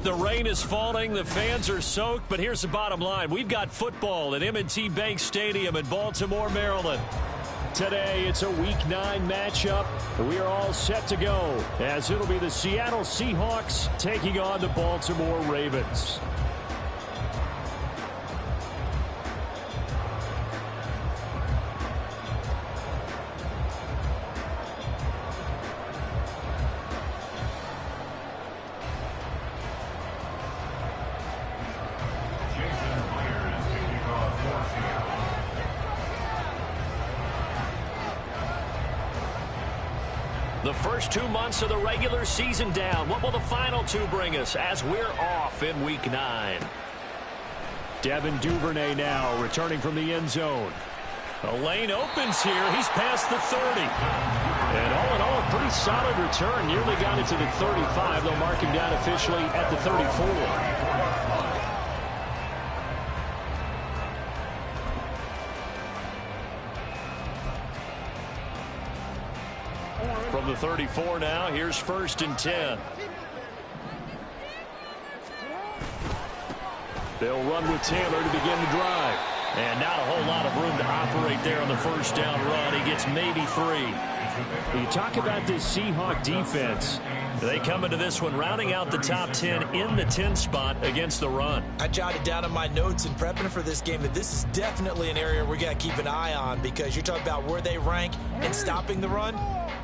The rain is falling. The fans are soaked. But here's the bottom line. We've got football at M&T Bank Stadium in Baltimore, Maryland. Today, it's a Week 9 matchup. We are all set to go, as it'll be the Seattle Seahawks taking on the Baltimore Ravens. The first 2 months of the regular season down. What will the final 2 bring us as we're off in Week 9? Devin Duvernay now returning from the end zone. The lane opens here. He's past the 30. And all in all, a pretty solid return. Nearly got it to the 35. They'll mark him down officially at the 34. From the 34 now, here's 1st and 10. They'll run with Taylor to begin the drive. And not a whole lot of room to operate there on the first down run. He gets maybe 3. You talk about this Seahawk defense. They come into this one rounding out the top 10 in the 10 spot against the run. I jotted down in my notes in prepping for this game that this is definitely an area we got to keep an eye on, because you're talking about where they rank in stopping the run.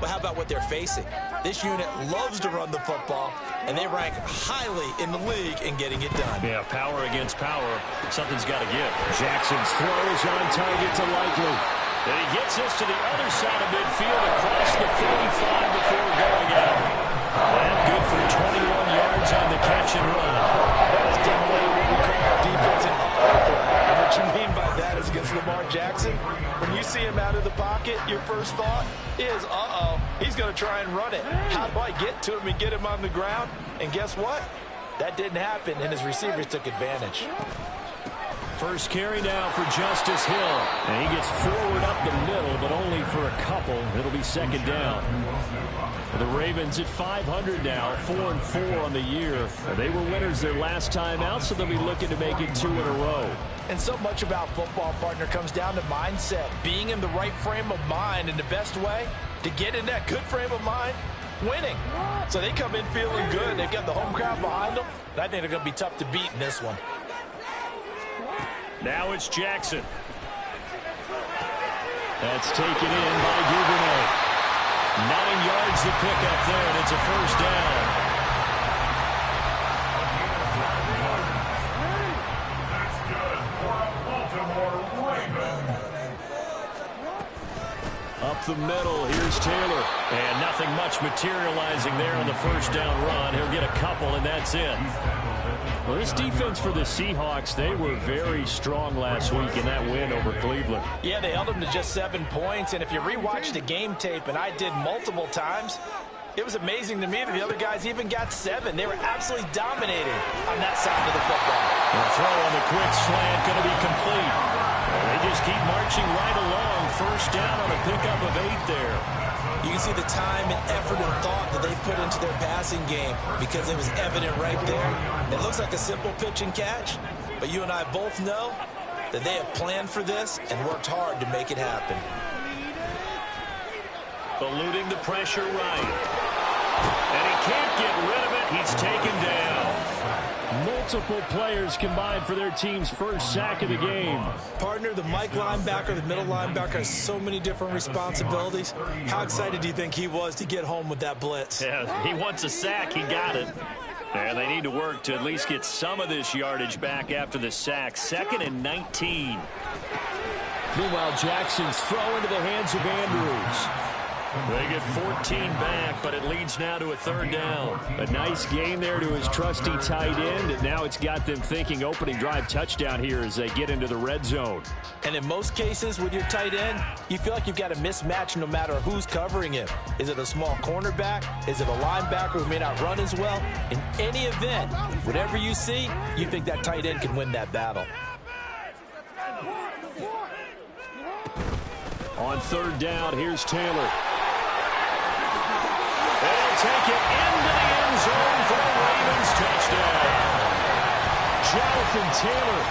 Well, how about what they're facing? This unit loves to run the football, and they rank highly in the league in getting it done. Yeah, power against power. Something's got to give. Jackson's throws on target to Likely. And he gets us to the other side of midfield across the 45 before going out. And good for 21 yards on the catch and run. That is definitely what we call defensive up-over. And what you mean by that is against Lamar Jackson, when you see him out of the pocket, your first thought is, he's going to try and run it. How do I get to him and get him on the ground? And guess what? That didn't happen, and his receivers took advantage. First carry now for Justice Hill. And he gets forward up the middle, but only for a couple. It'll be 2nd down. The Ravens at 500 now, 4-4 on the year. They were winners their last time out, so they'll be looking to make it 2 in a row. And so much about football, partner, comes down to mindset. Being in the right frame of mind, and the best way to get in that good frame of mind, winning. So they come in feeling good. They've got the home crowd behind them. And I think they're going to be tough to beat in this one. Now it's Jackson. That's taken in by Duvernay. 9 yards to pick up there, and it's a 1st down. Up the middle, here's Taylor. And nothing much materializing there on the 1st down run. He'll get a couple, and that's it. Well, this defense for the Seahawks, they were very strong last week in that win over Cleveland. Yeah, they held them to just 7 points. And if you rewatch the game tape, and I did multiple times, it was amazing to me that the other guys even got 7. They were absolutely dominating on that side of the football. The throw on the quick slant going to be complete. Well, they just keep marching right along. 1st down on a pickup of 8 there. You can see the time and effort and thought that they put into their passing game, because it was evident right there. It looks like a simple pitch and catch, but you and I both know that they have planned for this and worked hard to make it happen. Eluding the pressure right. And he can't get rid of it. He's taken down. Multiple players combined for their team's 1st sack of the game. Partner, the Mike linebacker, the middle linebacker has so many different responsibilities. How excited do you think he was to get home with that blitz? Yeah, he wants a sack. He got it. And they need to work to at least get some of this yardage back after the sack. 2nd and 19. Meanwhile, Jackson's throw into the hands of Andrews. They get 14 back, but it leads now to a 3rd down. A nice gain there to his trusty tight end, and now it's got them thinking opening drive touchdown here as they get into the red zone. And in most cases with your tight end, you feel like you've got a mismatch no matter who's covering him. Is it a small cornerback? Is it a linebacker who may not run as well? In any event, whatever you see, you think that tight end can win that battle. On 3rd down, here's Taylor. They'll take it into the end zone for the Ravens touchdown. Jonathan Taylor,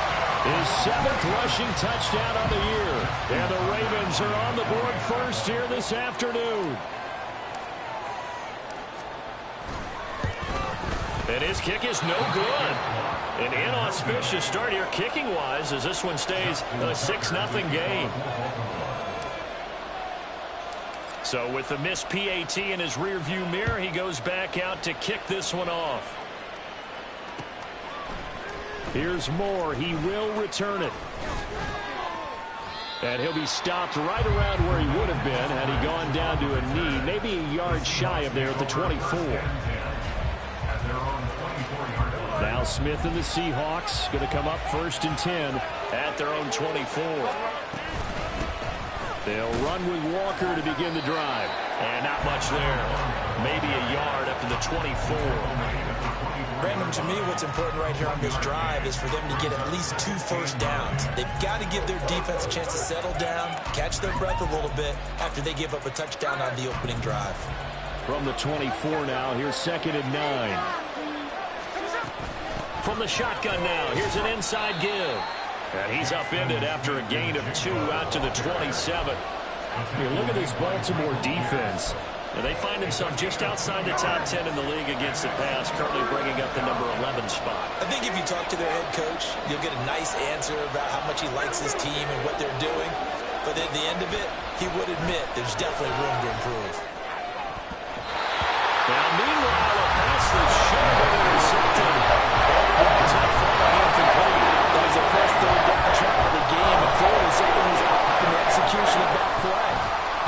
his 7th rushing touchdown on the year. And the Ravens are on the board first here this afternoon. And his kick is no good. An inauspicious start here kicking-wise as this one stays a 6-0 game. So with the missed PAT in his rearview mirror, he goes back out to kick this one off. Here's Moore. He will return it. And he'll be stopped right around where he would have been had he gone down to a knee, maybe a yard shy of there at the 24. Now Smith and the Seahawks going to come up 1st and 10 at their own 24. They'll run with Walker to begin the drive. And not much there. Maybe a yard up to the 24. Brandon, to me, what's important right here on this drive is for them to get at least 2 first downs. They've got to give their defense a chance to settle down, catch their breath a little bit after they give up a touchdown on the opening drive. From the 24 now, here's 2nd and 9. From the shotgun now, here's an inside give. And he's upended after a gain of 2 out to the 27. Here, look at this Baltimore defense. And they find themselves just outside the top 10 in the league against the pass, currently bringing up the number 11 spot. I think if you talk to their head coach, you'll get a nice answer about how much he likes his team and what they're doing. But at the end of it, he would admit there's definitely room to improve. Now, meanwhile, a pass that's short and intercepted. Top far incomplete. That was the first third down try of the game, and clearly something was off in the execution of that play.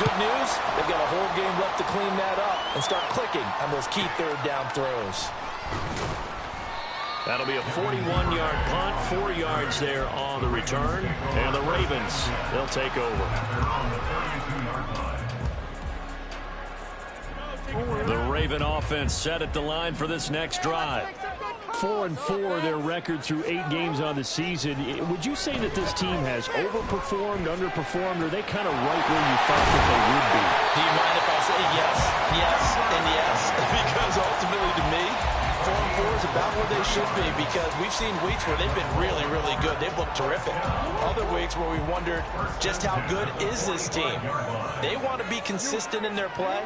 Good news, they've got a whole game left to clean that up and start clicking on those key third down throws. That'll be a 41-yard punt, 4 yards there on the return. And the Ravens, they'll take over. The Raven offense set at the line for this next drive. 4-4 their record through 8 games on the season. Would you say that this team has overperformed, underperformed, or are they kind of right where you thought that they would be? Do you mind if I say yes, yes, and yes? Because ultimately to me, 4-4 is about where they should be, because we've seen weeks where they've been really, really good. They've looked terrific. Other weeks where we wondered just how good is this team. They want to be consistent in their play,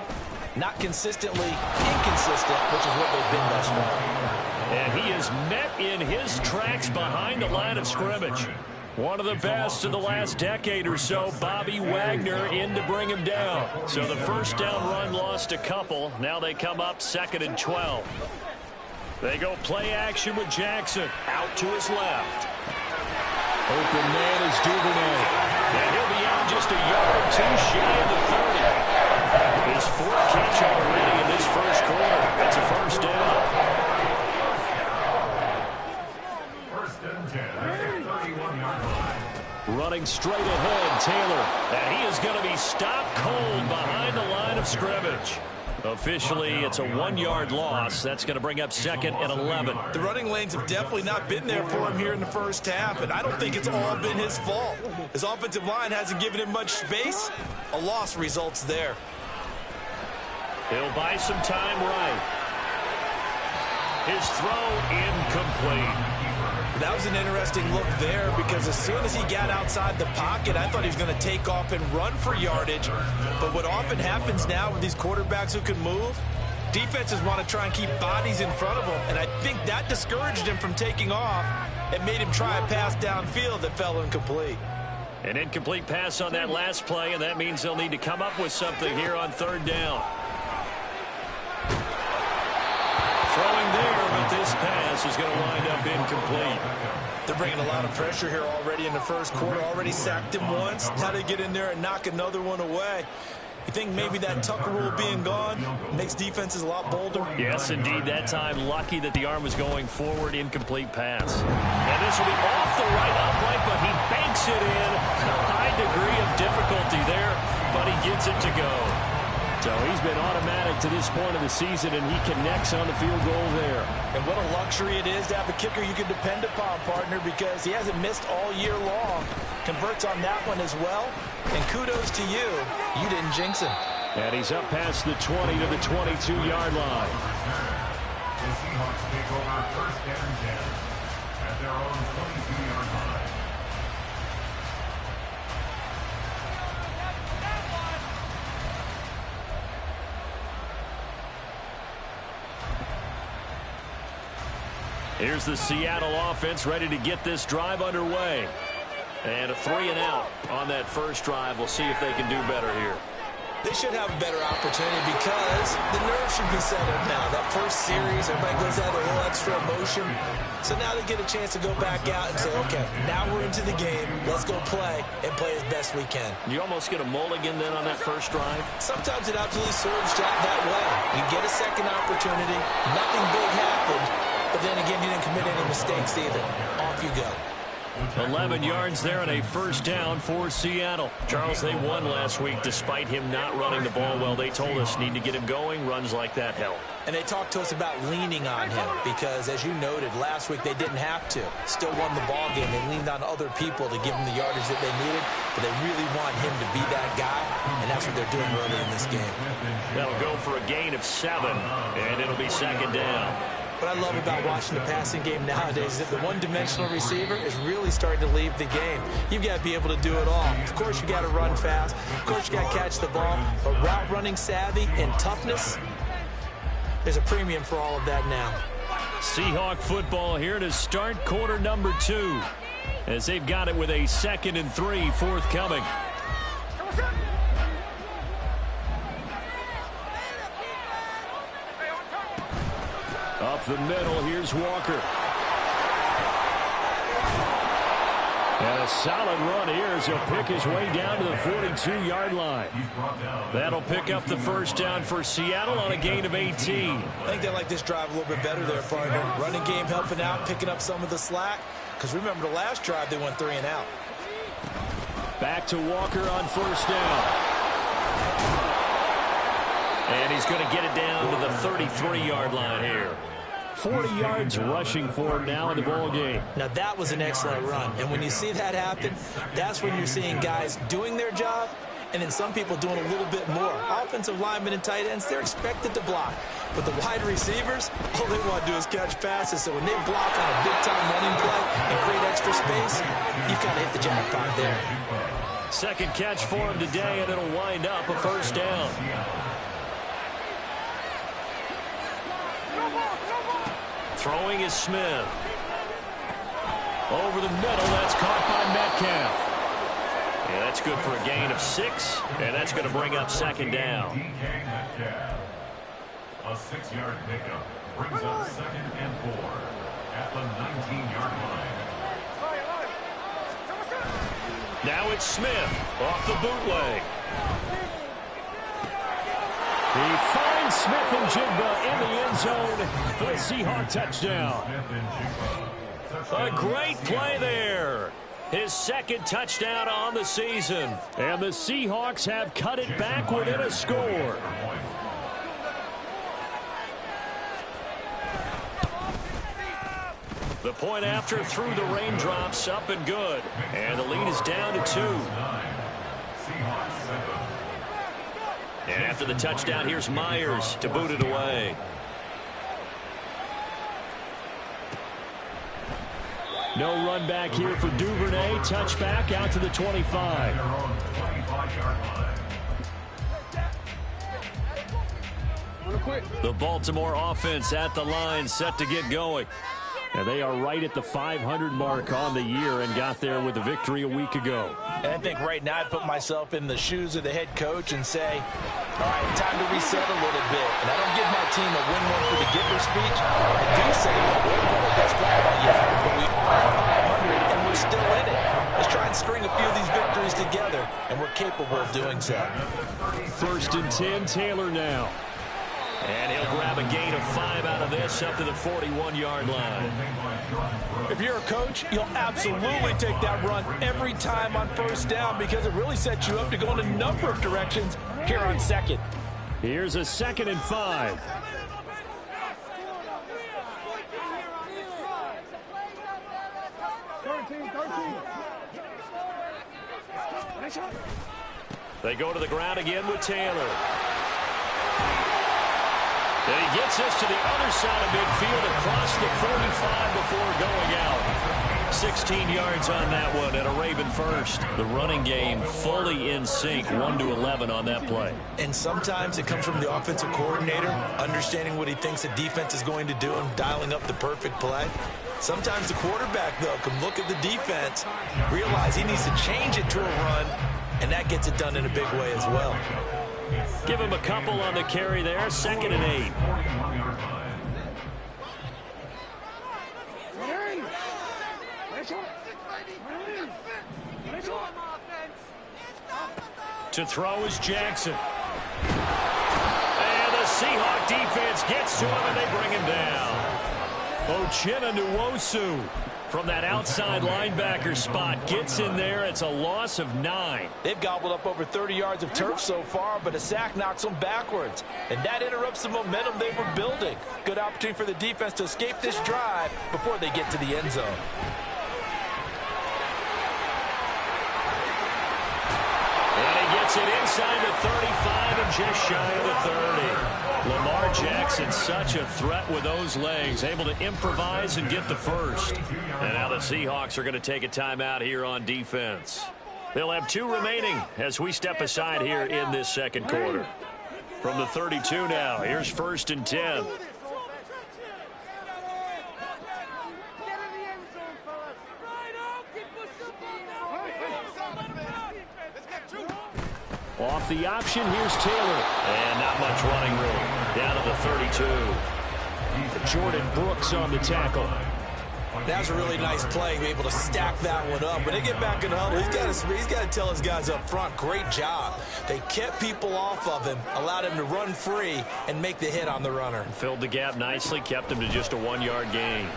not consistently inconsistent, which is what they've been thus far. And he is met in his tracks behind the line of scrimmage. One of the best of the last decade or so, Bobby Wagner in to bring him down. So the first down run lost a couple. Now they come up 2nd and 12. They go play action with Jackson. Out to his left. Open man is Duvernay. And he'll be out just a yard or 2 shy of the 30. His 4th catch already in this first quarter. That's a first down. Running straight ahead, Taylor. And he is going to be stopped cold behind the line of scrimmage. Officially, it's a 1-yard loss. That's going to bring up 2nd and 11. The running lanes have definitely not been there for him here in the first half, and I don't think it's all been his fault. His offensive line hasn't given him much space. A loss results there. He'll buy some time right. His throw incomplete. That was an interesting look there, because as soon as he got outside the pocket, I thought he was going to take off and run for yardage. But what often happens now with these quarterbacks who can move, defenses want to try and keep bodies in front of them, and I think that discouraged him from taking off and made him try a pass downfield that fell incomplete. An incomplete pass on that last play, and that means they'll need to come up with something here on 3rd down. Throwing there, but this pass is going to wind up incomplete. They're bringing a lot of pressure here already in the first quarter. Already sacked him once. Now they get in there and knock another one away. You think maybe that Tucker rule being gone makes defenses a lot bolder? Yes, indeed. That time, lucky that the arm was going forward. Incomplete pass. And this will be off the right upright, but he banks it in. A high degree of difficulty there, but he gets it to go. So he's been automatic to this point of the season, and he connects on the field goal there. And what a luxury it is to have a kicker you can depend upon, partner, because he hasn't missed all year long. Converts on that one as well. And kudos to you. You didn't jinx him. And he's up past the 20 to the 22-yard line. Seahawks take over first and 10 at their own 22-yard line. Here's the Seattle offense ready to get this drive underway. And a 3-and-out on that first drive. We'll see if they can do better here. They should have a better opportunity because the nerves should be settled now. That first series, everybody goes out a little extra emotion. So now they get a chance to go back out and say, okay, now we're into the game. Let's go play and play as best we can. You almost get a mulligan then on that first drive? Sometimes it absolutely serves that way. You get a second opportunity. Nothing big happened. But then again, you didn't commit any mistakes either. Off you go. 11 yards there and a first down for Seattle. Charles, they won last week despite him not running the ball well. They told us need to get him going. Runs like that help. And they talked to us about leaning on him because, as you noted, last week they didn't have to. Still won the ball game. They leaned on other people to give them the yardage that they needed, but they really want him to be that guy, and that's what they're doing early in this game. That'll go for a gain of 7, and it'll be second down. What I love about watching the passing game nowadays is that the one-dimensional receiver is really starting to leave the game. You've got to be able to do it all. Of course, you got to run fast. Of course, you got to catch the ball. But route running savvy and toughness, there's a premium for all of that now. Seahawk football here to start quarter number 2 as they've got it with a 2nd and 3 forthcoming. Up the middle, here's Walker. And a solid run here as he'll pick his way down to the 42-yard line. That'll pick up the first down for Seattle on a gain of 18. I think they like this drive a little bit better there, partner. Running game helping out, picking up some of the slack. Because remember, the last drive they went 3-and-out. Back to Walker on first down. And he's going to get it down to the 33-yard line here. 40 yards rushing for him now in the ball game. Now, that was an excellent run. And when you see that happen, that's when you're seeing guys doing their job and then some people doing a little bit more. Offensive linemen and tight ends, they're expected to block. But the wide receivers, all they want to do is catch passes. So when they block on a big-time running play and create extra space, you've got to hit the jackpot there. Second catch for him today, and it'll wind up a first down. Throwing is Smith. Over the middle, that's caught by Metcalf. Yeah, that's good for a gain of 6, and that's going to bring up second down. A 6-yard pickup brings up 2nd and 4 at the 19-yard line. Now it's Smith off the bootleg. He finds Smith and Jigba in the end zone for the Seahawk touchdown. A great play there. His second touchdown on the season. And the Seahawks have cut it back within a score. The point after through the raindrops, up and good. And the lead is down to 2. And after the touchdown, here's Myers to boot it away. No run back here for Duvernay. Touchback out to the 25. The Baltimore offense at the line, set to get going. And they are right at the 500 mark on the year and got there with the victory a week ago. And I think right now I put myself in the shoes of the head coach and say, all right, time to reset a little bit. And I don't give my team a win one for the giver speech. I do say we're one of the best football yet, but we are 500 and we're still in it. Let's try and string a few of these victories together, and we're capable of doing so. 1st and 10, Taylor now. And he'll grab a gain of 5 out of this up to the 41-yard line. If you're a coach, you'll absolutely take that run every time on first down because it really sets you up to go in a number of directions here on second. Here's a 2nd and 5. They go to the ground again with Taylor. And he gets us to the other side of midfield across the 45 before going out. 16 yards on that one and a Raven first. The running game fully in sync, 1-11 on that play. And sometimes it comes from the offensive coordinator, understanding what he thinks the defense is going to do and dialing up the perfect play. Sometimes the quarterback, though, can look at the defense, realize he needs to change it to a run, and that gets it done in a big way as well. Give him a couple on the carry there, 2nd and 8. To throw is Jackson. And the Seahawk defense gets to him, and they bring him down. Uchenna Nwosu from that outside linebacker spot gets in there. It's a loss of 9. They've gobbled up over 30 yards of turf so far, but a sack knocks them backwards. And that interrupts the momentum they were building. Good opportunity for the defense to escape this drive before they get to the end zone. Gets it inside the 35 and just shy of the 30. Lamar Jackson, such a threat with those legs, able to improvise and get the first. And now the Seahawks are going to take a timeout here on defense. They'll have 2 remaining as we step aside here in this second quarter. From the 32 now, here's 1st and 10. Off the option, here's Taylor. And not much running room. Down to the 32. Jordan Brooks on the tackle. That was a really nice play, be able to stack that one up. When they get back in the huddle, he's got to tell his guys up front, great job. They kept people off of him, allowed him to run free, and make the hit on the runner. Filled the gap nicely, kept him to just a 1-yard gain.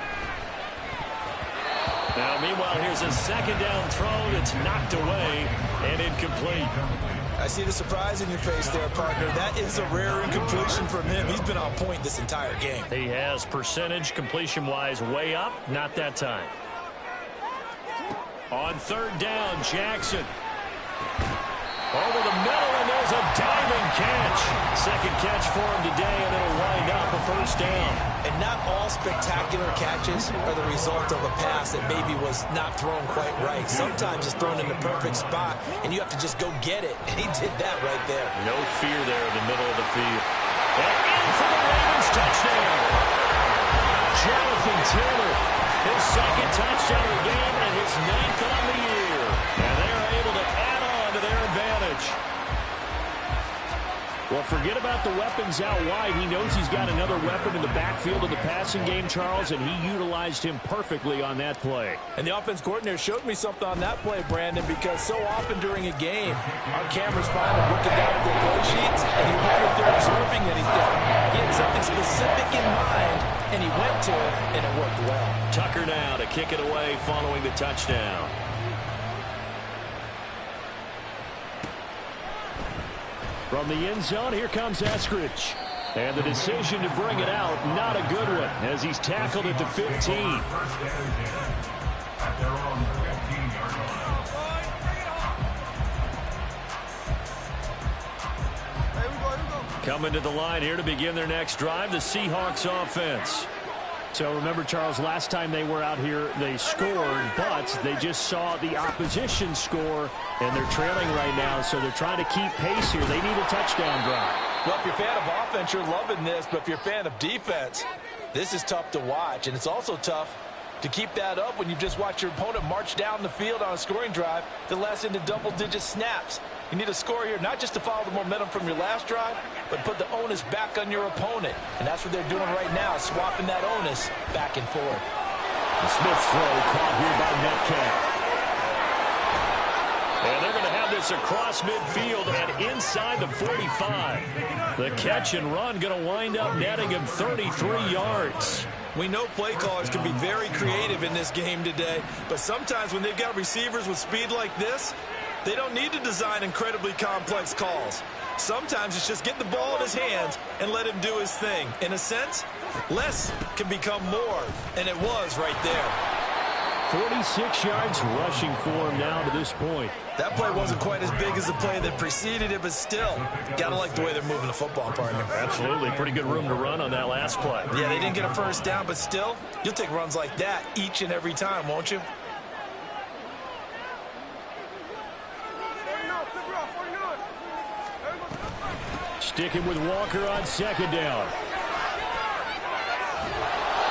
Now, meanwhile, here's a 2nd down throw that's knocked away and incomplete. I see the surprise in your face there, partner. That is a rare incompletion from him. He's been on point this entire game. He has percentage completion-wise way up. Not that time. On 3rd down, Jackson. Over the middle, and there's a diving catch. 2nd catch for him today, and it'll wind up a 1st down. And not all spectacular catches are the result of a pass that maybe was not thrown quite right. Sometimes it's thrown in the perfect spot, and you have to just go get it. And he did that right there. No fear there in the middle of the field. And in for the Ravens touchdown. Jonathan Taylor, his 2nd touchdown of the game and his 9th on the year. And they're able to add on to their advantage. Well, forget about the weapons out wide. He knows he's got another weapon in the backfield of the passing game, Charles, and he utilized him perfectly on that play. And the offense coordinator showed me something on that play, Brandon, because so often during a game, our cameras find him looking down at their play sheets, and he wondered if they're observing anything. He had something specific in mind, and he went to it, and it worked well. Tucker now to kick it away following the touchdown. From the end zone, here comes Eskridge. And the decision to bring it out, not a good one, as he's tackled at the 15. Coming to the line here to begin their next drive, the Seahawks offense. So remember, Charles, last time they were out here, they scored, but they just saw the opposition score, and they're trailing right now, so they're trying to keep pace here. They need a touchdown drive. Well, if you're a fan of offense, you're loving this, but if you're a fan of defense, this is tough to watch, and it's also tough to keep that up when you've just watched your opponent march down the field on a scoring drive that lasts into double-digit snaps. You need a score here, not just to follow the momentum from your last drive, but put the onus back on your opponent. And that's what they're doing right now, swapping that onus back and forth. The Smith throw caught here by Metcalf. And they're going to have this across midfield and inside the 45. The catch and run going to wind up netting him 33 yards. We know play callers can be very creative in this game today, but sometimes when they've got receivers with speed like this, they don't need to design incredibly complex calls. Sometimes it's just get the ball in his hands and let him do his thing. In a sense, less can become more, and it was right there. 46 yards rushing for him now to this point. That play wasn't quite as big as the play that preceded it, but still, gotta like the way they're moving the football, partner. Absolutely. Pretty good room to run on that last play. Yeah, they didn't get a first down, but still, you'll take runs like that each and every time, won't you? Sticking with Walker on second down.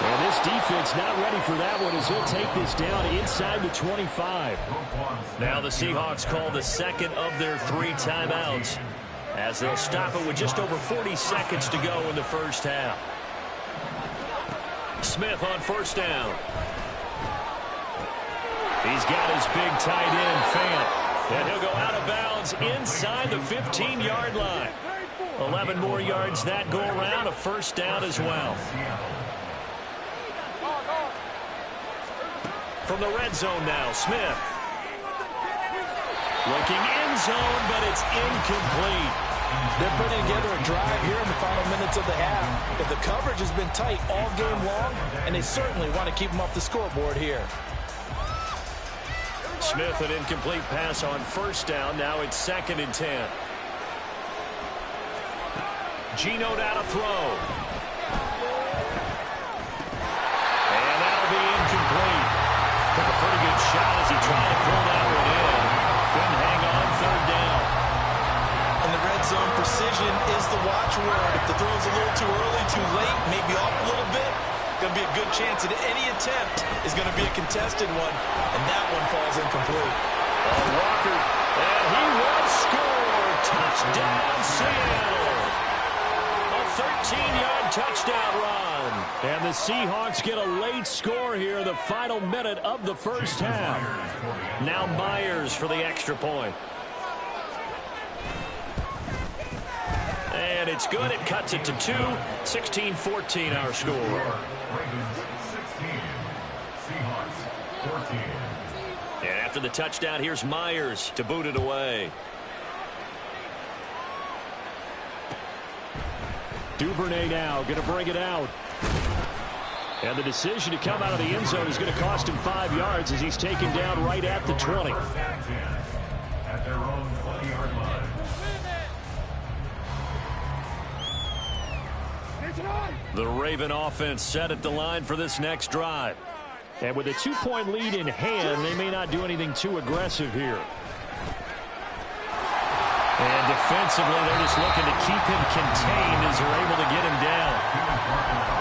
And this defense not ready for that one as he'll take this down inside the 25. Now the Seahawks call the second of their 3 timeouts as they'll stop it with just over 40 seconds to go in the first half. Smith on first down. He's got his big tight end, Fant. And he'll go out of bounds inside the 15-yard line. 11 more yards that go around, a first down as well. From the red zone now, Smith. Looking end zone, but it's incomplete. They're putting together a drive here in the final minutes of the half. But the coverage has been tight all game long, and they certainly want to keep them off the scoreboard here. Smith, an incomplete pass on first down. Now it's 2nd and 10. Geno down to throw. And that'll be incomplete. Took a pretty good shot as he tried to pull that one in. Couldn't hang on 3rd down. And the red zone precision is the watchword. If the throw's a little too early, too late, maybe off a little bit, going to be a good chance that any attempt is going to be a contested one, and that one falls incomplete. Walker, and he will score. Touchdown, Seattle. A 13-yard touchdown run. And the Seahawks get a late score here, the final minute of the first half. Now Myers for the extra point. And it's good. It cuts it to 2. 16-14 our score. Ravens 16, Seahawks 14. And after the touchdown, here's Myers to boot it away. Duvernay now going to bring it out. And the decision to come out of the end zone is going to cost him 5 yards as he's taken down right at the 20. At their own 20-yard line. The Raven offense set at the line for this next drive. And with a 2-point lead in hand, they may not do anything too aggressive here. And defensively, they're just looking to keep him contained as they're able to get him down.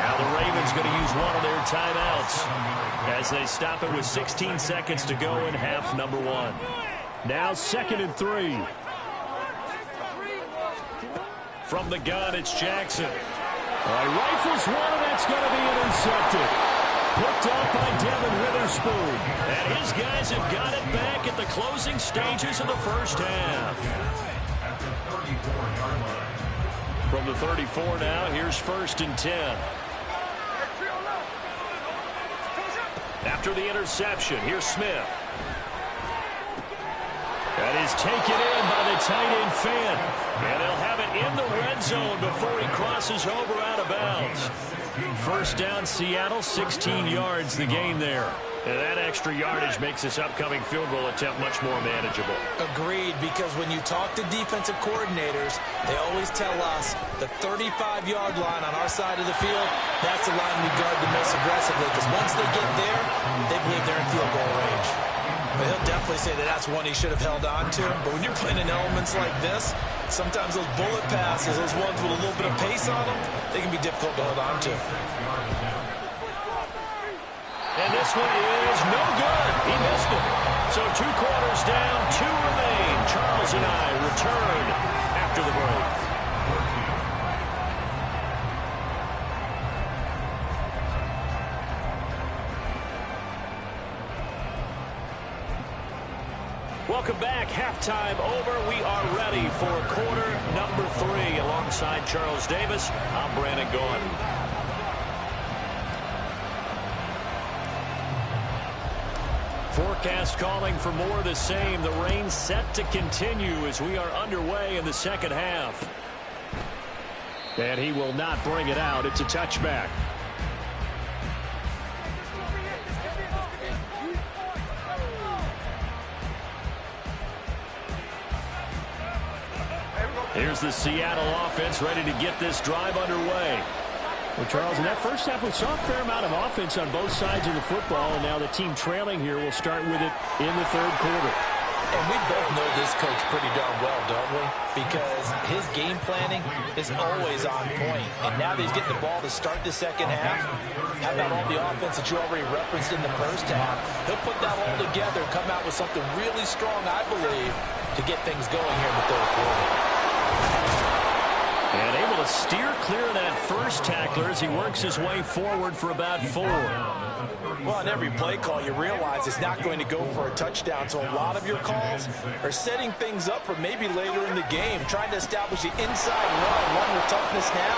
Now the Ravens going to use one of their timeouts as they stop it with 16 seconds to go in half number 1. Now 2nd and 3. From the gun, it's Jackson. Rifles one, and that's going to be intercepted. Picked up by Devin Witherspoon. And his guys have got it back at the closing stages of the first half. From the 34 now, here's 1st and 10. After the interception, here's Smith. That is taken in by the tight end Fant. And they'll have it in the red zone before he crosses over out of bounds. First down, Seattle, 16 yards the gain there. And that extra yardage makes this upcoming field goal attempt much more manageable. Agreed, because when you talk to defensive coordinators, they always tell us the 35-yard line on our side of the field, that's the line we guard the most aggressively, because once they get there, they believe they're in field goal range. But he'll definitely say that that's one he should have held on to. But when you're playing in elements like this, sometimes those bullet passes, those ones with a little bit of pace on them, they can be difficult to hold on to. And this one is no good. He missed it. So 2 quarters down, 2 remain. Charles and I return after the break. Welcome back. Halftime over. We are ready for quarter number 3. Alongside Charles Davis, I'm Brandon Gordon. Forecast calling for more of the same. The rain set to continue as we are underway in the second half. And he will not bring it out. It's a touchback. Here's the Seattle offense ready to get this drive underway. Well, Charles, in that first half, we saw a fair amount of offense on both sides of the football, and now the team trailing here will start with it in the third quarter. And we both know this coach pretty darn well, don't we? Because his game planning is always on point. And now that he's getting the ball to start the second half, how about all the offense that you already referenced in the first half? He'll put that all together and come out with something really strong, I believe, to get things going here in the third quarter. And able to steer clear of that first tackler as he works his way forward for about 4. Well, on every play call, you realize it's not going to go for a touchdown. So a lot of your calls are setting things up for maybe later in the game, trying to establish the inside run with toughness now.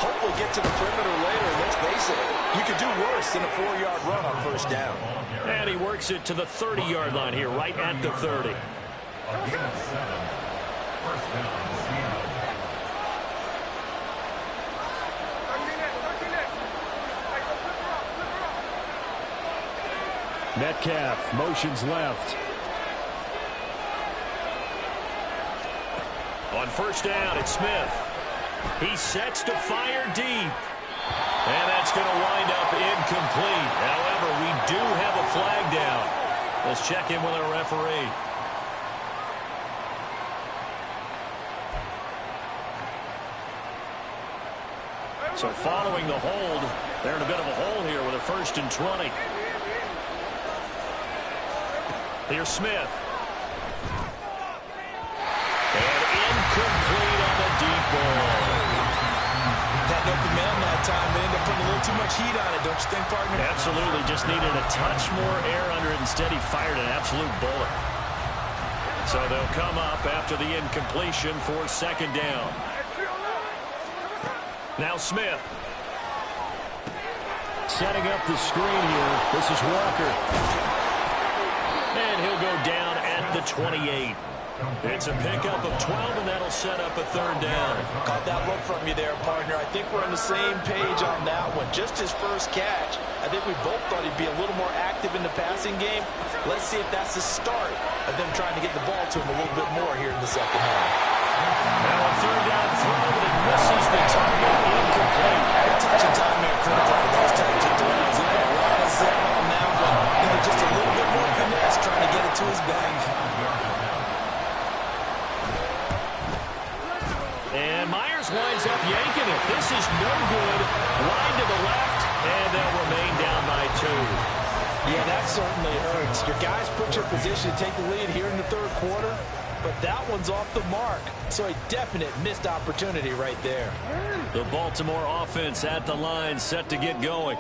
Hopefully get to the perimeter later. Let's face it, you could do worse than a 4-yard run on first down. And he works it to the 30-yard line here, right at the 30. Again, 7. First down, Seattle. Metcalf motions left. On first down, it's Smith. He sets to fire deep. And that's going to wind up incomplete. However, we do have a flag down. Let's check in with our referee. So following the hold, they're in a bit of a hole here with a 1st and 20. Here's Smith. And incomplete on the deep ball. That open man that time, they ended up putting a little too much heat on it, don't you think, partner? Absolutely. Just needed a touch more air under it. Instead, he fired an absolute bullet. So they'll come up after the incompletion for second down. Now Smith. Setting up the screen here. This is Walker. And he'll go down at the 28. It's a pickup of 12, and that'll set up a third down. Caught that look from you there, partner. I think we're on the same page on that one. Just his first catch. I think we both thought he'd be a little more active in the passing game. Let's see if that's the start of them trying to get the ball to him a little bit more here in the second half. Now a third down throw, and it misses the target. Incomplete. Touch and time here critical for those types of throws. He got a lot of zip on that one. Maybe just a little bit more finesse trying to get it to his back. And Myers winds up yanking it. This is no good. Line to the left, and they'll remain down by 2. Yeah, that certainly hurts. Your guys put your position to take the lead here in the third quarter, but that one's off the mark. So a definite missed opportunity right there. The Baltimore offense at the line, set to get going.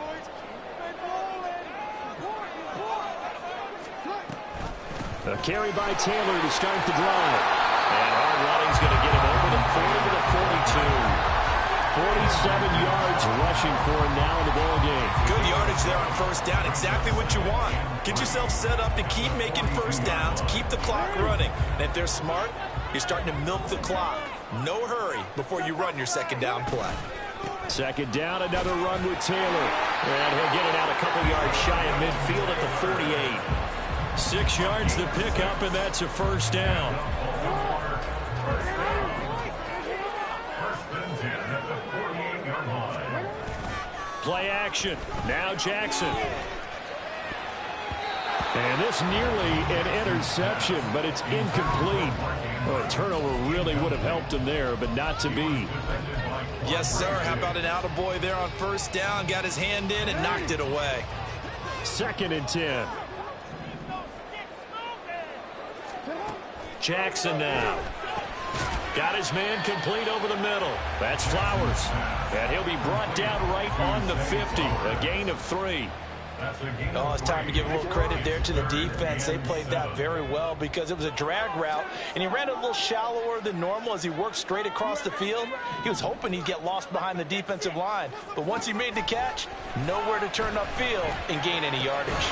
A carry by Taylor to start the drive. And hard running's going to get him over the 40 to the 42. 47 yards rushing for him now in the ball game. Good yardage there on first down. Exactly what you want. Get yourself set up to keep making first downs, keep the clock running. And if they're smart, you're starting to milk the clock. No hurry before you run your second down play. Second down, another run with Taylor. And he'll get it out a couple yards shy of midfield at the 48. 6 yards the pickup, and that's a first down. Play action. Now Jackson. And this nearly an interception, but it's incomplete. Well, a turnover really would have helped him there, but not to be. Yes, sir. How about an attaboy there on first down? Got his hand in and knocked it away. 2nd and 10. Jackson now. Got his man complete over the middle. That's Flowers. And he'll be brought down right on the 50. A gain of 3. Oh, it's time to give a little credit there to the defense. They played that very well because it was a drag route, and he ran a little shallower than normal as he worked straight across the field. He was hoping he'd get lost behind the defensive line, but once he made the catch, nowhere to turn upfield and gain any yardage.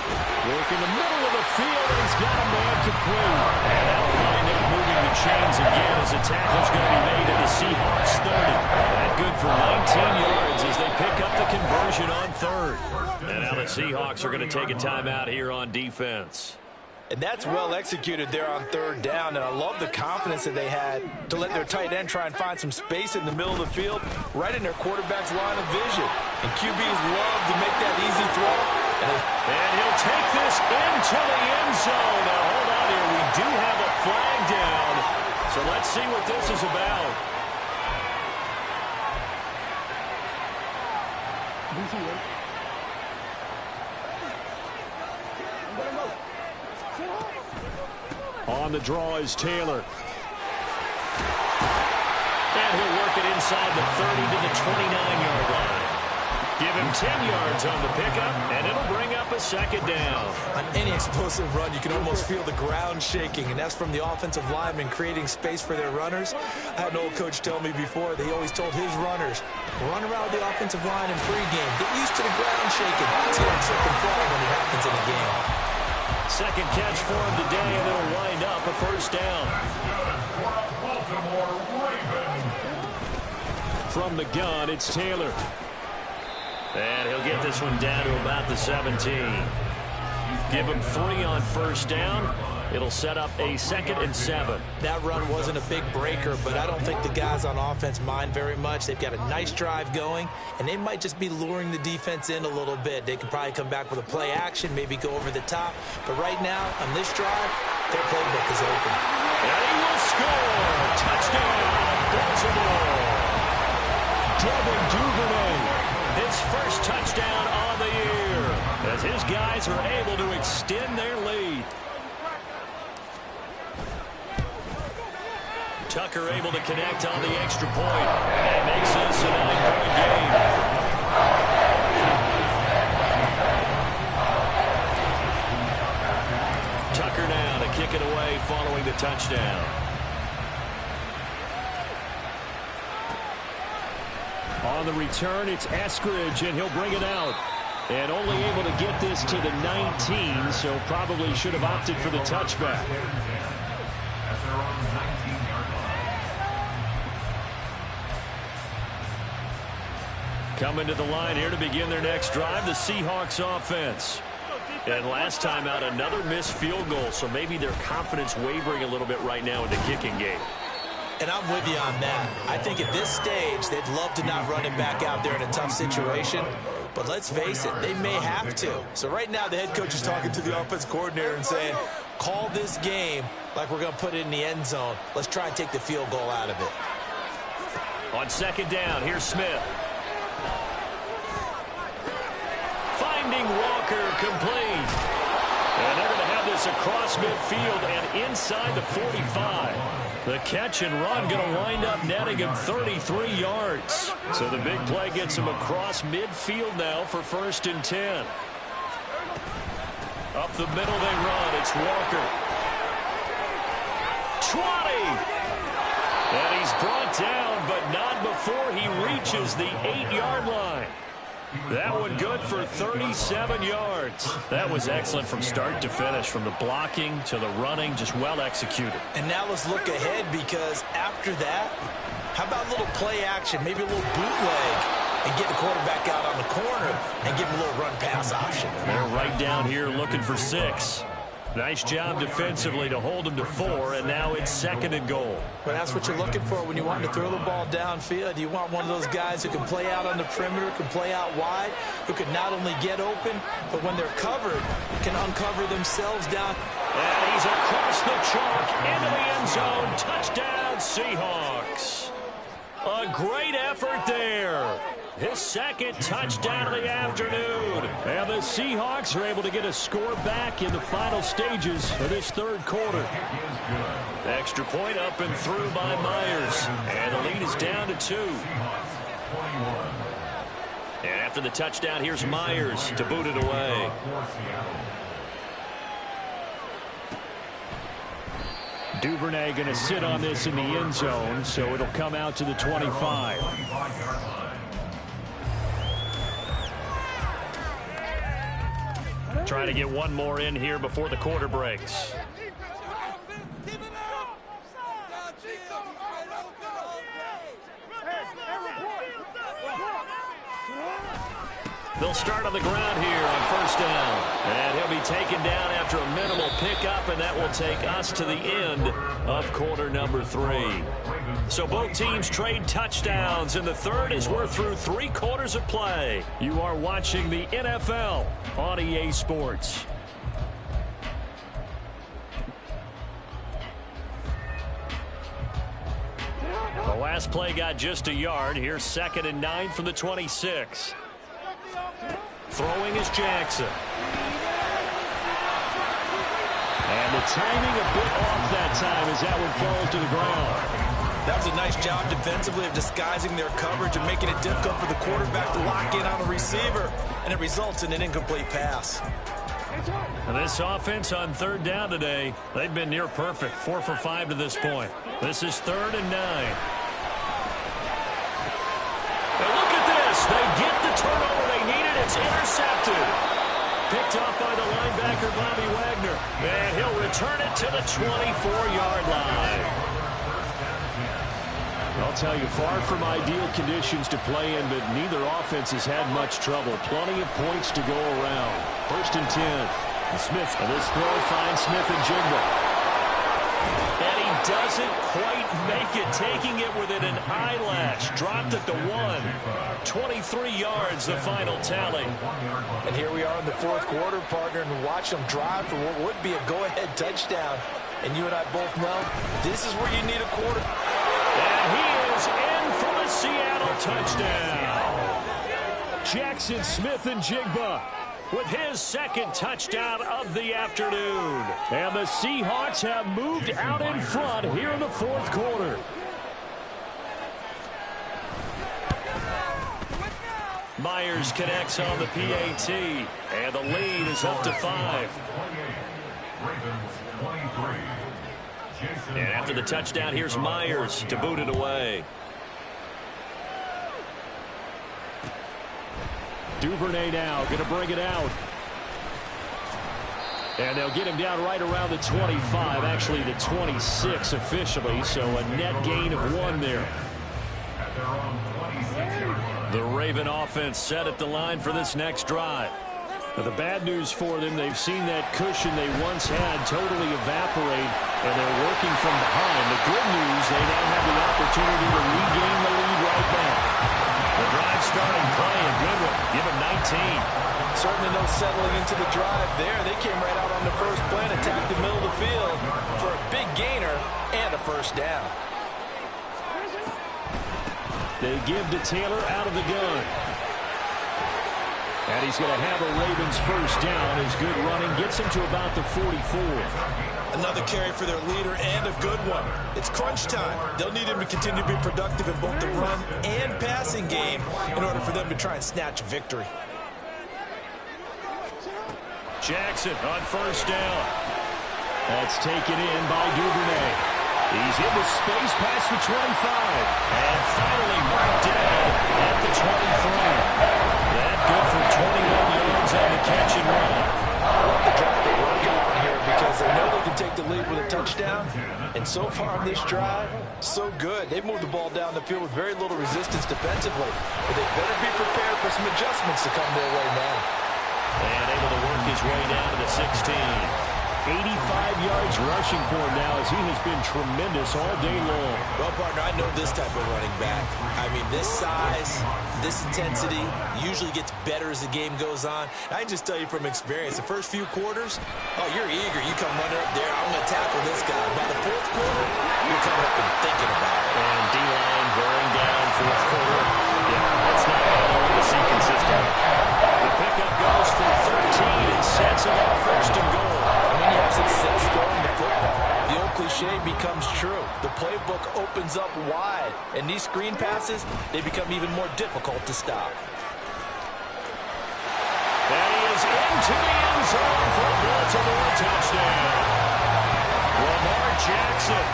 Working the middle of the field, and he's got a man complete. And that'll wind up moving the chains again as a tackle's going to be made at the Seahawks 30. That good for 19 yards as they pick up the conversion on third. And now the Seahawks are going to take a timeout here on defense. And that's well executed there on third down. And I love the confidence that they had to let their tight end try and find some space in the middle of the field, right in their quarterback's line of vision. And QBs love to make that easy throw. And he'll take this into the end zone. Now, hold on here. We do have a flag down. So let's see what this is about. On the draw is Taylor. And he'll work it inside the 30 to the 29-yard line. Give him 10 yards on the pickup, and it'll bring up a second down. On any explosive run, you can almost feel the ground shaking, and that's from the offensive linemen creating space for their runners. I had an old coach tell me before, he always told his runners, run around the offensive line in pregame. Get used to the ground shaking. It's going to trip and fall when it happens in a game. Second catch for him today, and it'll wind up a first down. From the gun, it's Taylor. And he'll get this one down to about the 17. Give him 3 on first down. It'll set up a 2nd and 7. That run wasn't a big breaker, but I don't think the guys on offense mind very much. They've got a nice drive going, and they might just be luring the defense in a little bit. They could probably come back with a play action, maybe go over the top. But right now, on this drive, their playbook is open. And he will score. Touchdown, Baltimore. Devin Duvernay. His first touchdown on the year, as his guys are able to extend their lead. Tucker able to connect on the extra point, and makes this a 9-point game. Tucker now to kick it away following the touchdown. On the return, it's Eskridge, and he'll bring it out. And only able to get this to the 19, so probably should have opted for the touchback. Coming to the line here to begin their next drive, the Seahawks offense. And last time out, another missed field goal, so maybe their confidence wavering a little bit right now in the kicking game. And I'm with you on that. I think at this stage, they'd love to not run it back out there in a tough situation. But let's face it, they may have to. So right now, the head coach is talking to the offense coordinator and saying, call this game like we're going to put it in the end zone. Let's try and take the field goal out of it. On second down, here's Smith. Finding Walker, complete. And they're going to have this across midfield and inside the 45. The catch and run going to wind up netting him 33 yards. So the big play gets him across midfield now for 1st and 10. Up the middle they run. It's Walker. 20. And he's brought down, but not before he reaches the 8-yard line. That one good for 37 yards. That was excellent from start to finish, from the blocking to the running, just well executed. And now let's look ahead, because after that, how about a little play action, maybe a little bootleg, and get the quarterback out on the corner and give him a little run-pass option. They're right down here looking for 6. Nice job defensively to hold him to 4, and now it's 2nd and goal. Well, that's what you're looking for when you want to throw the ball downfield. You want one of those guys who can play out on the perimeter, can play out wide, who can not only get open, but when they're covered, can uncover themselves down. And he's across the chalk into the end zone. Touchdown, Seahawks. A great effort there. His 2nd touchdown of the afternoon. And the Seahawks are able to get a score back in the final stages of this 3rd quarter. Extra point up and through by Myers. And the lead is down to 2. And after the touchdown, here's Myers to boot it away. Duvernay going to sit on this in the end zone, so it'll come out to the 25. Trying to get one more in here before the quarter breaks. They'll start on the ground here on first down. And he'll be taken down after a minimal pickup, and that will take us to the end of quarter number 3. So both teams trade touchdowns in the third as we're through 3 quarters of play. You are watching the NFL on EA Sports. The last play got just a yard. Here's 2nd and 9 from the 26. Throwing is Jackson. And the timing a bit off that time as that one falls to the ground. That was a nice job defensively of disguising their coverage and making it difficult for the quarterback to lock in on a receiver, and it results in an incomplete pass. And this offense on 3rd down today, they've been near perfect, 4 for 5 to this point. This is 3rd and 9. Now look at this. They get the turnover they needed. It's intercepted. Picked off by the linebacker, Bobby Wagner. And he'll return it to the 24-yard line. I'll tell you, far from ideal conditions to play in, but neither offense has had much trouble. Plenty of points to go around. 1st and 10. And Smith, and this throw finds Smith and Jigba. And he doesn't quite make it, taking it within an eyelash. Dropped at the 1. 23 yards, the final tally. And here we are in the 4th quarter, partner, and watch them drive for what would be a go-ahead touchdown. And you and I both know this is where you need a quarter. And he is in for the Seattle touchdown. Jackson Smith and Jigba with his 2nd touchdown of the afternoon. And the Seahawks have moved out in front here in the 4th quarter. Myers connects on the PAT, and the lead is up to 5. And after the touchdown, here's Myers to boot it away. Duvernay now going to bring it out. And they'll get him down right around the 25, actually the 26 officially, so a net gain of 1 there. The Raven offense set at the line for this next drive. Now, the bad news for them, they've seen that cushion they once had totally evaporate, and they're working from behind. The good news, they now have the opportunity to regain the lead right back. The drive starting play, a good one. Give him 19. Certainly no settling into the drive there. They came right out on the first play and attacked the middle of the field for a big gainer and a 1st down. They give to Taylor out of the gun. And he's going to have a Ravens 1st down. His good running gets him to about the 44. Another carry for their leader and a good one. It's crunch time. They'll need him to continue to be productive in both the run and passing game in order for them to try and snatch a victory. Jackson on 1st down. That's taken in by Duvernay. He's in the space past the 25. And finally marked down at the 23. That good for 21 yards on the catch and run. The drive that we're going here because they know they can take the lead with a touchdown. And so far on this drive, so good. They've moved the ball down the field with very little resistance defensively. But they better be prepared for some adjustments to come their way now. And able to work his way down to the 16. 85 yards rushing for him now as he has been tremendous all day long. Well, partner, I know this type of running back. I mean, this size, this intensity usually gets better as the game goes on. I can just tell you from experience, the first few quarters, oh, you're eager. You come running up there, I'm going to tackle this guy. By the 4th quarter, you're coming up and thinking about it. And D-line wearing down 4th quarter. Yeah, that's not going to see consistently. The pickup goes for 13 and sets him up 1st and goal. When you have success throwing the football, the old cliche becomes true. The playbook opens up wide, and these screen passes, they become even more difficult to stop. And he is into the end zone for a Baltimore touchdown. Lamar Jackson,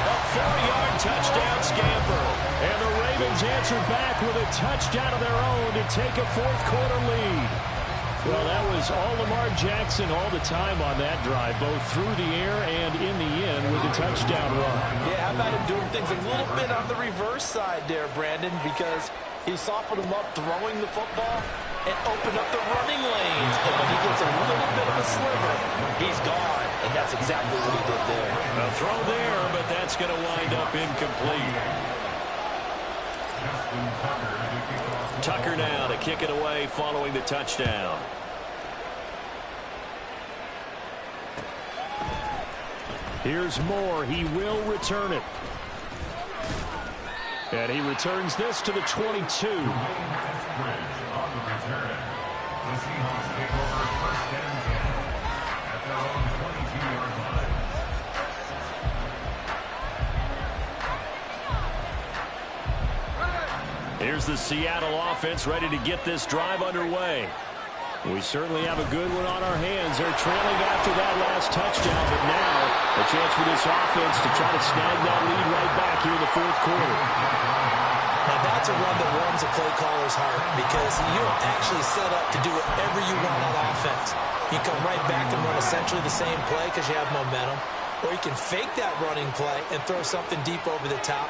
a 4-yard touchdown scamper. And the Ravens answer back with a touchdown of their own to take a 4th quarter lead. Well, that was all Lamar Jackson all the time on that drive, both through the air and in the end with a touchdown run. Yeah, how about him doing things a little bit on the reverse side there, Brandon, because he softened him up throwing the football, and open up the running lanes. And when he gets a little bit of a sliver, he's gone. And that's exactly what he did there. A throw there, but that's going to wind up incomplete. Tucker now to kick it away following the touchdown. Here's Moore. He will return it. And he returns this to the 22. Here's the Seattle offense ready to get this drive underway. We certainly have a good one on our hands. They're trailing after that last touchdown, but now a chance for this offense to try to snag that lead right back here in the fourth quarter. Now that's a run that warms a play caller's heart because you're actually set up to do whatever you want on offense. You come right back and run essentially the same play because you have momentum, or you can fake that running play and throw something deep over the top,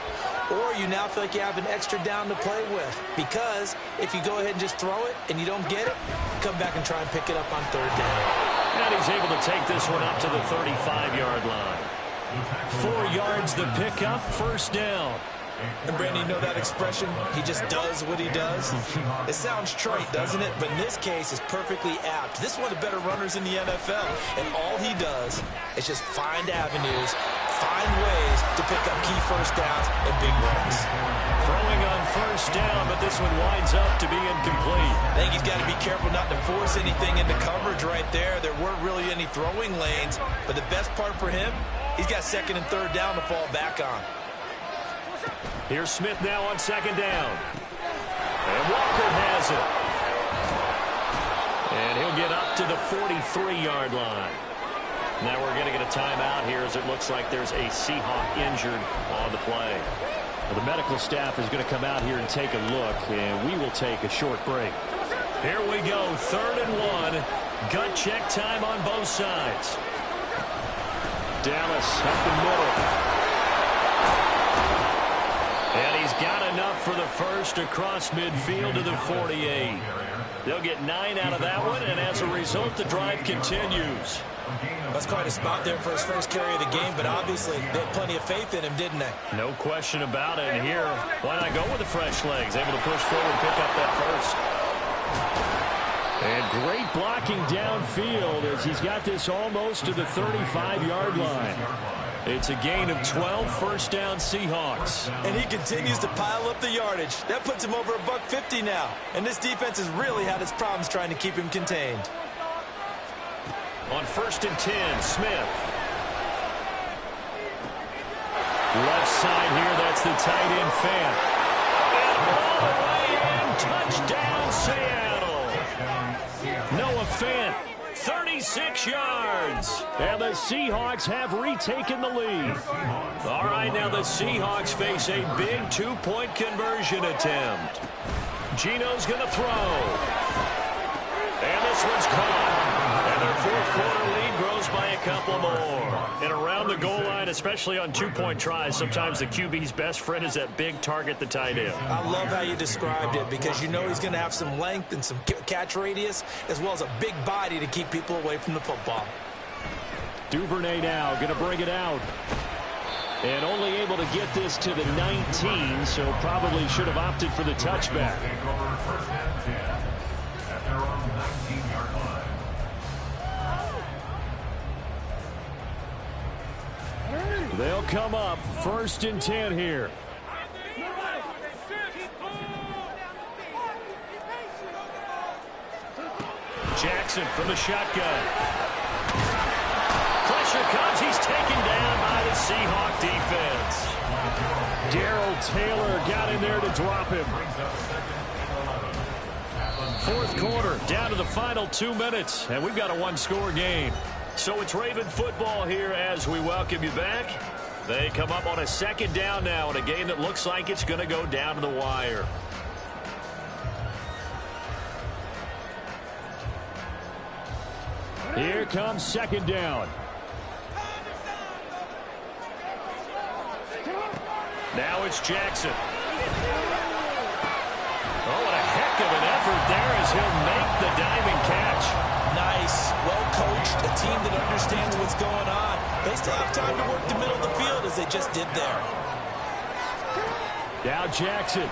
or you now feel like you have an extra down to play with because if you go ahead and just throw it and you don't get it, come back and try and pick it up on third down. And he's able to take this one up to the 35-yard line. 4 yards the pickup, first down. And Brandon, you know that expression, he just does what he does? It sounds trite, doesn't it? But in this case, it's perfectly apt. This is one of the better runners in the NFL. And all he does is just find avenues, find ways to pick up key first downs and big runs. Throwing on first down, but this one winds up to be incomplete. I think he's got to be careful not to force anything into coverage right there. There weren't really any throwing lanes. But the best part for him, he's got second and third down to fall back on. Here's Smith now on second down. And Walker has it. And he'll get up to the 43-yard line. Now we're going to get a timeout here as it looks like there's a Seahawk injured on the play. Well, the medical staff is going to come out here and take a look, and we will take a short break. Here we go, 3rd and 1. Gut check time on both sides. Dallas up the middle. And he's got enough for the first across midfield to the 48. They'll get 9 out of that one, and as a result, the drive continues. That's quite a spot there for his first carry of the game, but obviously they had plenty of faith in him, didn't they? No question about it. And here, why not go with the fresh legs? Able to push forward and pick up that first. And great blocking downfield as he's got this almost to the 35-yard line. It's a gain of 12, first down Seahawks. And he continues to pile up the yardage. That puts him over $150 now. And this defense has really had its problems trying to keep him contained. On 1st and 10, Smith. Left side here, that's the tight end Fant. And all the way in, touchdown Seattle. Noah Fant. 36 yards. And the Seahawks have retaken the lead. All right, now the Seahawks face a big 2-point conversion attempt. Gino's going to throw. And this one's caught. And their fourth quarter lead grows by a couple more. And around the goal line, especially on 2-point tries, sometimes the QB's best friend is that big target, the tight end. I love how you described it because you know he's going to have some length and some catch radius as well as a big body to keep people away from the football. Duvernay now going to bring it out. And only able to get this to the 19, so probably should have opted for the touchback. They'll come up 1st and 10 here. Jackson from the shotgun. Pressure comes. He's taken down by the Seahawk defense. Darrell Taylor got in there to drop him. Fourth quarter, down to the final 2 minutes, and we've got a 1-score game. So it's Raven football here as we welcome you back. They come up on a 2nd down now in a game that looks like it's going to go down to the wire. Here comes 2nd down. Now it's Jackson. Oh, what a heck of an effort there as he'll make understands what's going on. They still have time to work the middle of the field as they just did there. Now Jackson.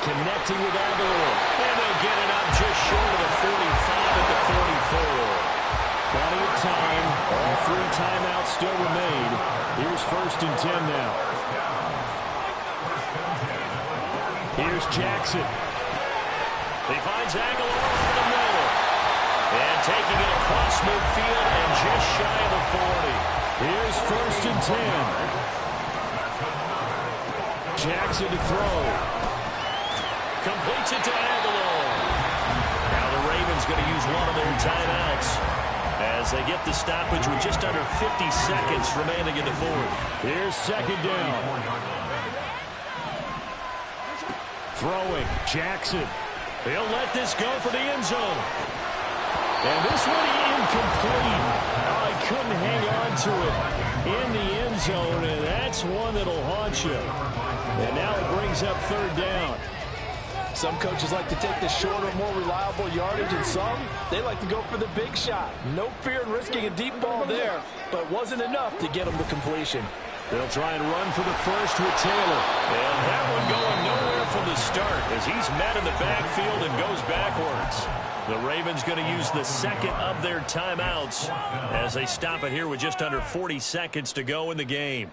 Connecting with Aguilar. And they'll get it up just short of the 45 at the 44. Plenty of time. All 3 timeouts still remain. Here's 1st and 10 now. Here's Jackson. He finds Aguilar over the middle. And taking it across midfield and just shy of the 40. Here's 1st and 10. Jackson to throw. Completes it to Aguilar. Now the Ravens going to use one of their timeouts as they get the stoppage with just under 50 seconds remaining in the 4th. Here's 2nd down. Throwing. Jackson. He'll let this go for the end zone. And this one incomplete. Oh, he couldn't hang on to it in the end zone, and that's one that'll haunt you. And now it brings up 3rd down. Some coaches like to take the shorter, more reliable yardage, and some, they like to go for the big shot. No fear in risking a deep ball there, but it wasn't enough to get them to completion. They'll try and run for the first with Taylor. And that one going nowhere from the start as he's met in the backfield and goes backwards. The Ravens going to use the 2nd of their timeouts as they stop it here with just under 40 seconds to go in the game.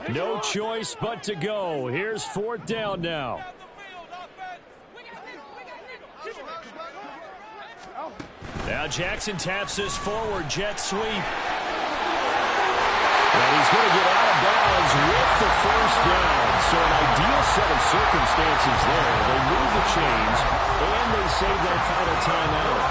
No choice but to go. Here's 4th down now. Now Jackson taps this forward jet sweep. And he's going to get out of bounds with the 1st down. So an ideal set of circumstances there. They move the chains, and they save that final timeout.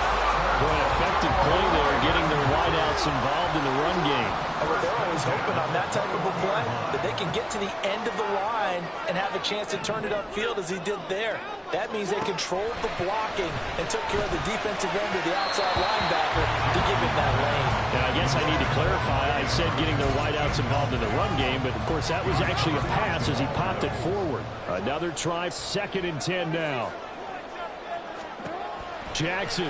Boy, effective play there, getting their wideouts involved in the run game. And they're always hoping on that type of a play that they can get to the end of the line and have a chance to turn it upfield as he did there. That means they controlled the blocking and took care of the defensive end of the outside linebacker to give him that lane. Now, I guess I need to clarify. I said getting their wideouts involved in the run game, but, of course, that was actually a pass as he popped it forward. Another try, 2nd and 10 now. Jackson.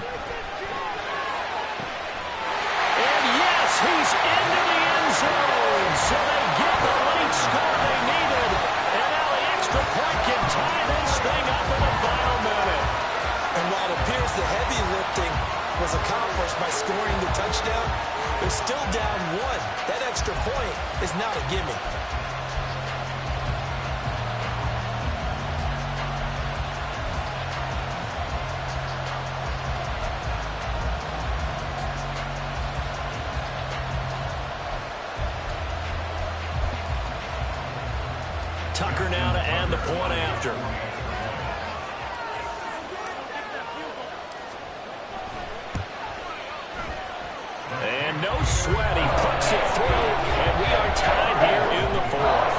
He's into the end zone, so they get the late score they needed. And now the extra point can tie this thing up in the final minute. And while it appears the heavy lifting was accomplished by scoring the touchdown, they're still down 1. That extra point is not a gimme. Tucker now to add the point after. And no sweat. He puts it through, and we are tied here in the 4th.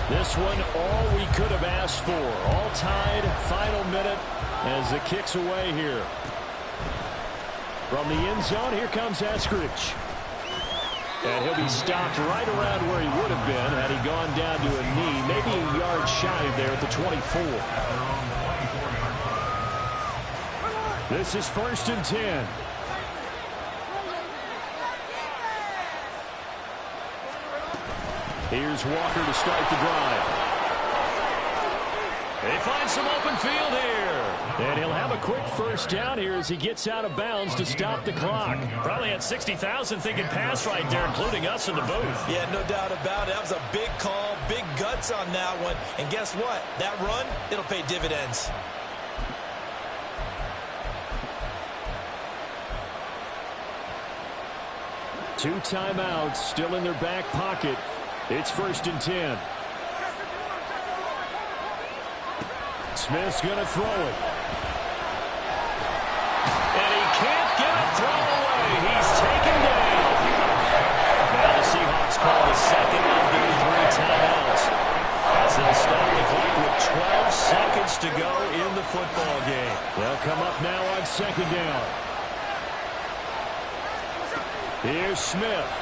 This one, all we could have asked for. All tied, final minute as it kicks away here. From the end zone, here comes Eskridge. And he'll be stopped right around where he would have been had he gone down to a knee, maybe a yard shy of there at the 24. This is 1st and 10. Here's Walker to start the drive. They find some open field here. And he'll have a quick 1st down here as he gets out of bounds to stop the clock. Probably had 60,000 thinking pass right there, including us in the booth. Yeah, no doubt about it. That was a big call, big guts on that one. And guess what? That run, it'll pay dividends. Two timeouts still in their back pocket. It's 1st and 10. Smith's going to throw it. And he can't get a throw away. He's taken down. Now the Seahawks call the 2nd of their 3 timeouts as they'll stop the clock with 12 seconds to go football game. They'll come up now on second down. Here's Smith.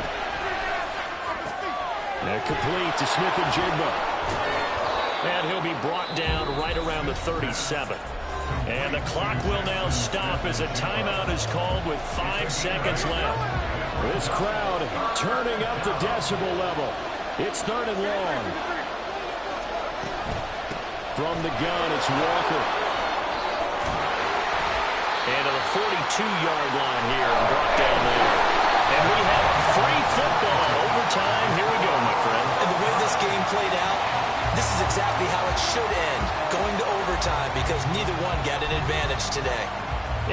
And complete to Smith and Jigba. And he'll be brought down right around the 37. And the clock will now stop as a timeout is called with 5 seconds left. This crowd turning up the decibel level. It's 3rd and long. From the gun, it's Walker. And to the 42-yard line here and brought down there. And we have free football. Overtime. Here we go, my friend. And the way this game played out, this is exactly how it should end, going to overtime, because neither one got an advantage today.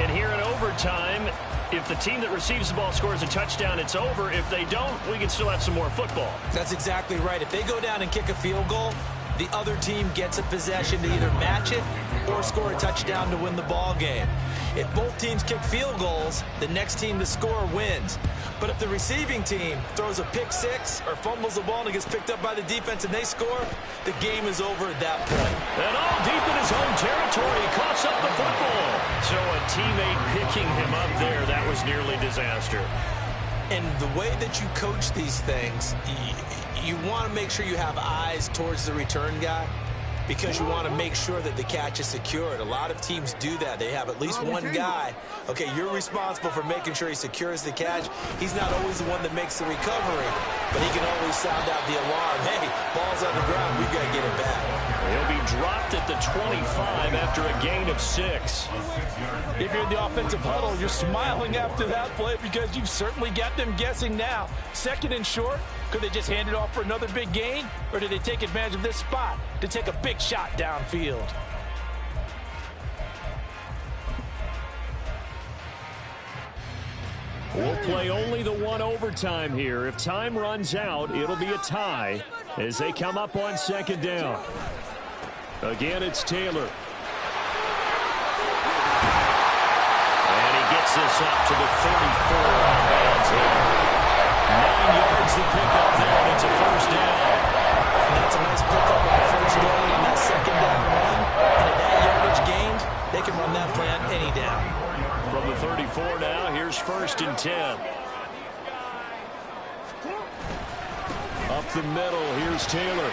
And here in overtime, if the team that receives the ball scores a touchdown, it's over. If they don't, we can still have some more football. That's exactly right. If they go down and kick a field goal, the other team gets a possession to either match it or score a touchdown to win the ball game. If both teams kick field goals, the next team to score wins. But if the receiving team throws a pick six or fumbles the ball and it gets picked up by the defense and they score, the game is over at that point. And all deep in his own territory, he coughs up the football. So a teammate picking him up there, that was nearly disaster. And the way that you coach these things, you want to make sure you have eyes towards the return guy, because you want to make sure that the catch is secured. A lot of teams do that. They have at least one guy. Okay, you're responsible for making sure he secures the catch. He's not always the one that makes the recovery, but he can always sound out the alarm. Hey, ball's on the ground. We've got to get it back. He'll be dropped at the 25 after a gain of 6. If you're in the offensive huddle, you're smiling after that play because you've certainly got them guessing now. 2nd and short. Could they just hand it off for another big gain? Or did they take advantage of this spot to take a big shot downfield? We'll play only the one overtime here. If time runs out, it'll be a tie as they come up on second down. Again, it's Taylor. And he gets this up to the 34 out of bounds here. 9 yards to pick up there, and it's a first down. And that's a nice pickup on the first down on that second down run. And at that yardage gained, they can run that play on any down. From the 34 now, here's 1st and 10. Up the middle, here's Taylor.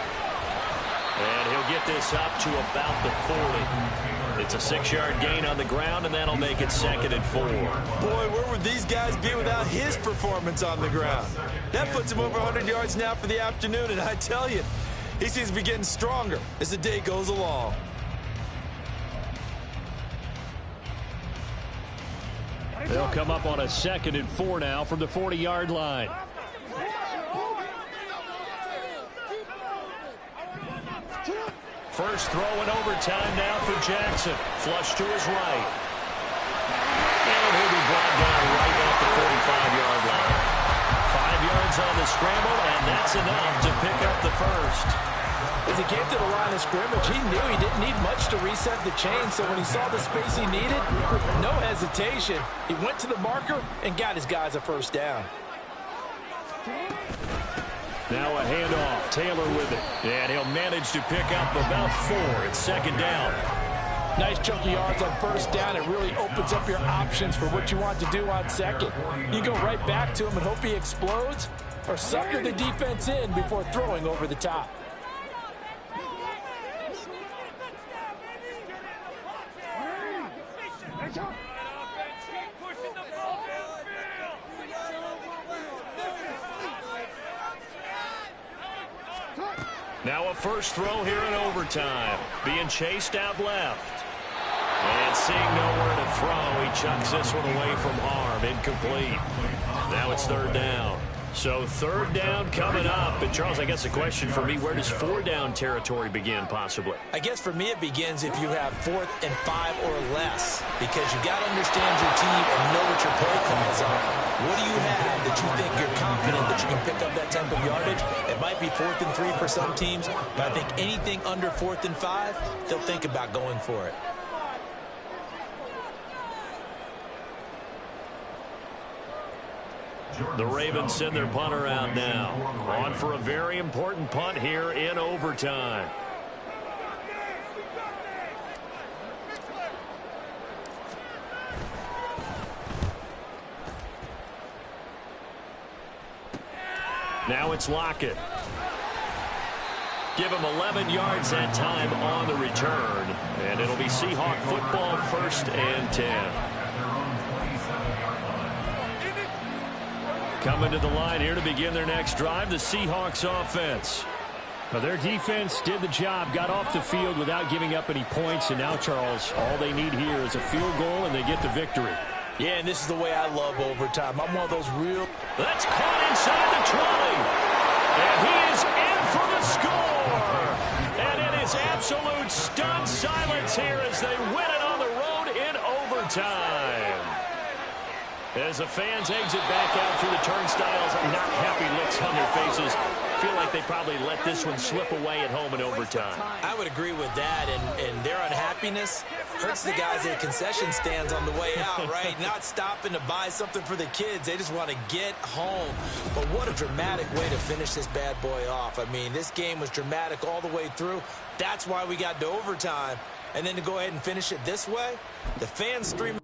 And he'll get this up to about the 40. It's a 6-yard gain on the ground, and that'll make it 2nd and 4. Boy, where would these guys be without his performance on the ground? That puts him over 100 yards now for the afternoon, and I tell you, he seems to be getting stronger as the day goes along. They'll come up on a 2nd and 4 now from the 40-yard line. First throw in overtime now for Jackson. Flush to his right. And he'll be brought down right at the 45-yard line. 5 yards on the scramble, and that's enough to pick up the first. As he came to the line of scrimmage, he knew he didn't need much to reset the chain, so when he saw the space he needed, no hesitation. He went to the marker and got his guys a first down. Now a handoff. Taylor with it. And he'll manage to pick up about 4. It's 2nd down. Nice chunky yards on first down. It really opens up your options for what you want to do on second. You go right back to him and hope he explodes, or sucker the defense in before throwing over the top. Now a first throw here in overtime. Being chased out left. And seeing nowhere to throw, he chucks this one away from harm. Incomplete. Now it's 3rd down. So 3rd down coming up. And Charles, I guess the question for me, where does 4 down territory begin possibly? I guess for me it begins if you have 4th and 5 or less, because you got to understand your team and know what your play calls are. What do you have that you think you're confident that you can pick up that type of yardage? It might be 4th and 3 for some teams, but I think anything under 4th and 5, they'll think about going for it. The Ravens send their punter out now. On for a very important punt here in overtime. Now it's Lockett. Give him 11 yards that time on the return. And it'll be Seahawk football, 1st and 10. Coming to the line here to begin their next drive, the Seahawks offense. Well, their defense did the job, got off the field without giving up any points, and now, Charles, all they need here is a field goal, and they get the victory. Yeah, and this is the way I love overtime. I'm one of those real... That's caught inside the 20. And he is in for the score. And it is absolute stunned silence here as they win it on the road in overtime. As the fans exit back out through the turnstiles, not happy looks on their faces. Feel like they probably let this one slip away at home in overtime. I would agree with that, and their unhappiness hurts the guys at concession stands on the way out, right? Not stopping to buy something for the kids. They just want to get home. But what a dramatic way to finish this bad boy off. I mean, this game was dramatic all the way through. That's why we got to overtime. And then to go ahead and finish it this way, the fans stream.